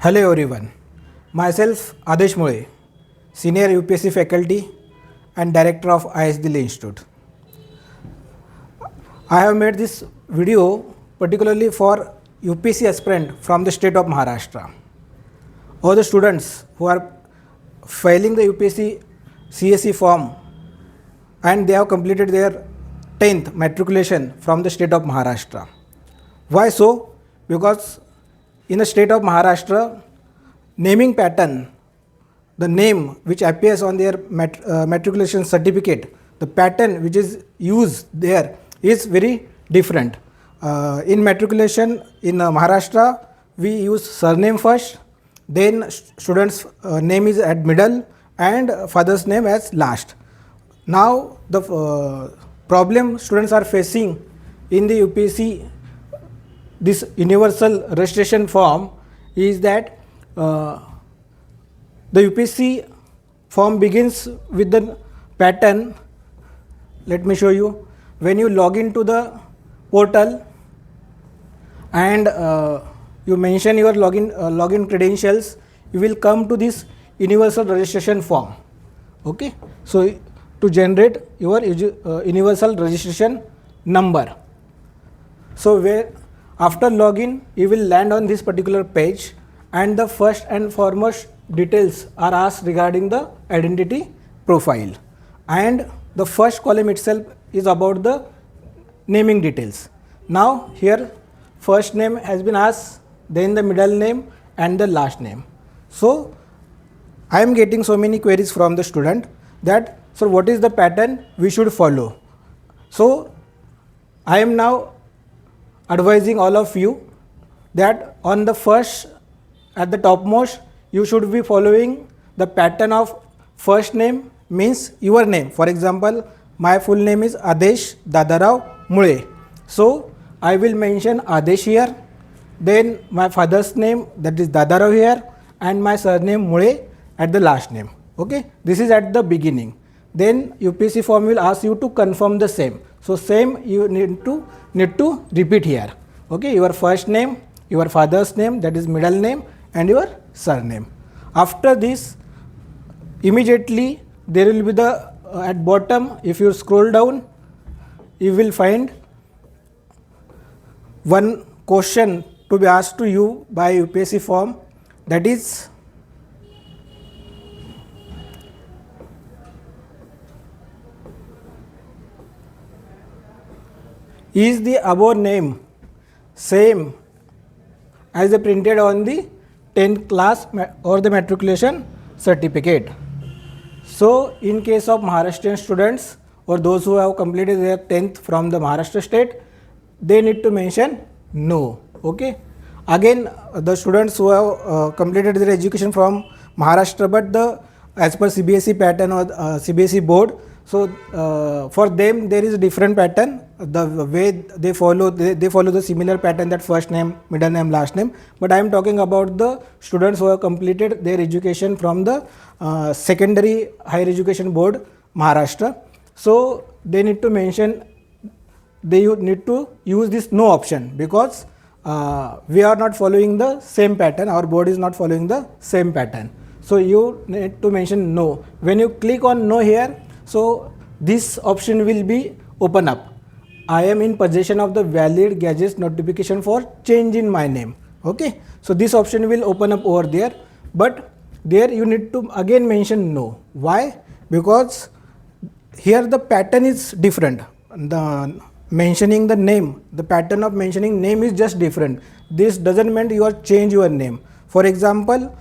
Hello everyone, myself Adesh Mule, Senior UPSC Faculty and Director of IAS Delhi Institute. I have made this video particularly for UPSC aspirant from the state of Maharashtra. All the students who are filing the UPSC CSE form and they have completed their 10th matriculation from the state of Maharashtra. Why so? Because in the state of Maharashtra, naming pattern, the name which appears on their matriculation certificate, the pattern which is used there is very different. In matriculation in Maharashtra, we use surname first, then student's name is at middle and father's name as last. Now the problem students are facing in the UPSC this universal registration form is that the UPSC form begins with the pattern. Let me show you. When you log into the portal and you mention your login credentials, you will come to this universal registration form. Okay, so to generate your universal registration number. So where after login, you will land on this particular page and the first and foremost details are asked regarding the identity profile. And the first column itself is about the naming details. Now here first name has been asked, then the middle name and the last name. So I am getting so many queries from the student that, so what is the pattern we should follow? So I am now advising all of you that on the first, at the topmost, you should be following the pattern of first name means your name. For example, my full name is Adesh Dadarao Mule. So I will mention Adesh here, then my father's name, that is Dadarao here, and my surname Mule at the last name. Okay, this is at the beginning. Then UPSC form will ask you to confirm the same. So same you need to repeat here. Okay, your first name, your father's name, that is middle name, and your surname. After this, immediately there will be the at bottom, if you scroll down, you will find one question to be asked to you by UPSC form, that is the above name same as the printed on the 10th class or the matriculation certificate? So in case of Maharashtrian students or those who have completed their 10th from the Maharashtra state, they need to mention no. Okay, again the students who have completed their education from Maharashtra but the as per CBSE pattern or CBSE board, so for them there is a different pattern. The way they follow the similar pattern, that first name, middle name, last name. But I am talking about the students who have completed their education from the secondary higher education board Maharashtra. So they need to mention, they need to use this no option because we are not following the same pattern, our board is not following the same pattern. So you need to mention no. When you click on no here, so this option will be open up. I am in possession of the valid gazette notification for change in my name. Okay, so this option will open up over there, but there you need to again mention no. Why? Because here the pattern is different. The mentioning the name, the pattern of mentioning name is just different. This doesn't mean you are change your name. For example,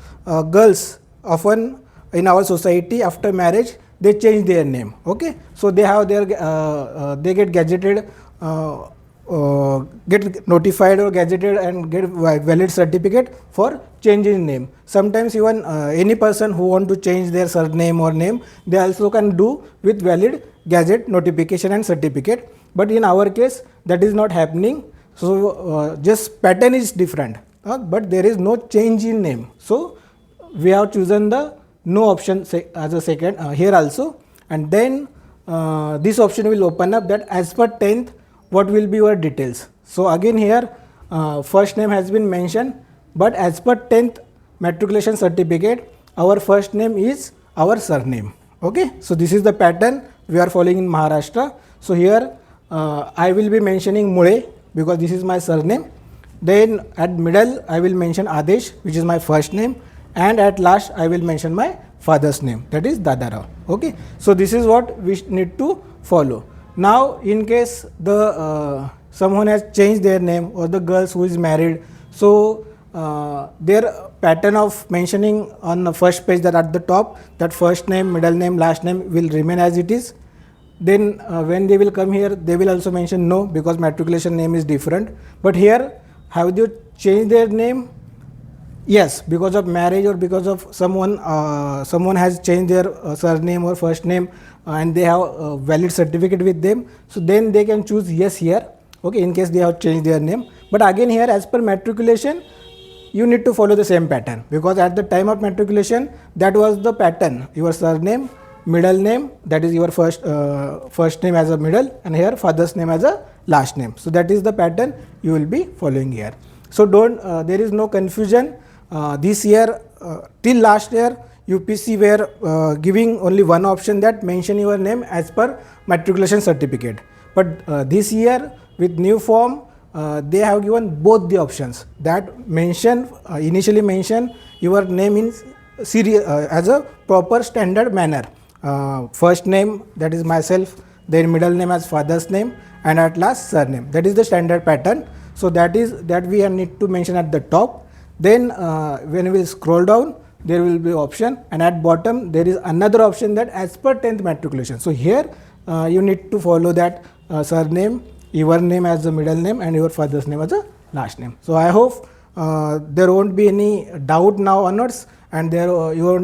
girls often in our society after marriage they change their name. Okay, so they have their they get gazetted, get notified or gazetted and get valid certificate for changing name. Sometimes even any person who want to change their surname or name, they also can do with valid gazette notification and certificate. But in our case that is not happening. So just pattern is different, but there is no change in name. So we have chosen the no option as a second here also, and then this option will open up that as per 10th what will be your details. So again here first name has been mentioned, but as per 10th matriculation certificate, our first name is our surname. Okay, so this is the pattern we are following in Maharashtra. So here I will be mentioning Mule because this is my surname. Then at middle I will mention Adesh, which is my first name, and at last I will mention my father's name, that is Dadarao. Okay, so this is what we need to follow. Now in case the someone has changed their name, or the girls who is married, so their pattern of mentioning on the first page, that at the top, that first name, middle name, last name will remain as it is. Then when they will come here, they will also mention no, because matriculation name is different. But here, have they changed their name? Yes, because of marriage, or because of someone has changed their surname or first name, and they have a valid certificate with them, so then they can choose yes here. Okay, in case they have changed their name. But again here, as per matriculation, you need to follow the same pattern, because at the time of matriculation, that was the pattern: your surname, middle name, that is your first name as a middle, and here father's name as a last name. So that is the pattern you will be following here. So don't there is no confusion. This year till last year, UPSC were giving only one option, that mention your name as per matriculation certificate. But this year with new form, they have given both the options, that initially mention your name in as a proper standard manner. First name, that is myself, then middle name as father's name, and at last surname. That is the standard pattern. So that we need to mention at the top. Then when we scroll down, there will be option, and at bottom there is another option, that as per 10th matriculation. So here you need to follow that surname, your name as the middle name, and your father's name as a last name. So I hope there won't be any doubt now onwards, and there will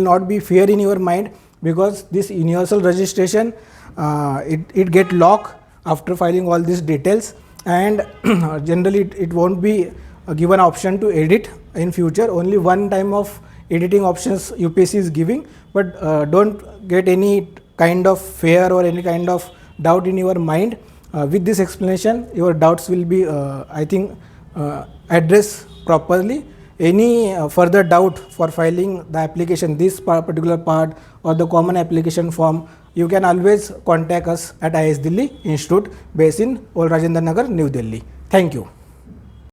not be fear in your mind, because this universal registration it get locked after filing all these details, and generally it won't be given option to edit in future. Only one time of editing options UPSC is giving, but don't get any kind of fear or any kind of doubt in your mind. With this explanation, your doubts will be I think addressed properly. Any further doubt for filing the application, this particular part, or the common application form, you can always contact us at IAS Delhi Institute, based in Old Rajendra Nagar, New Delhi. Thank you.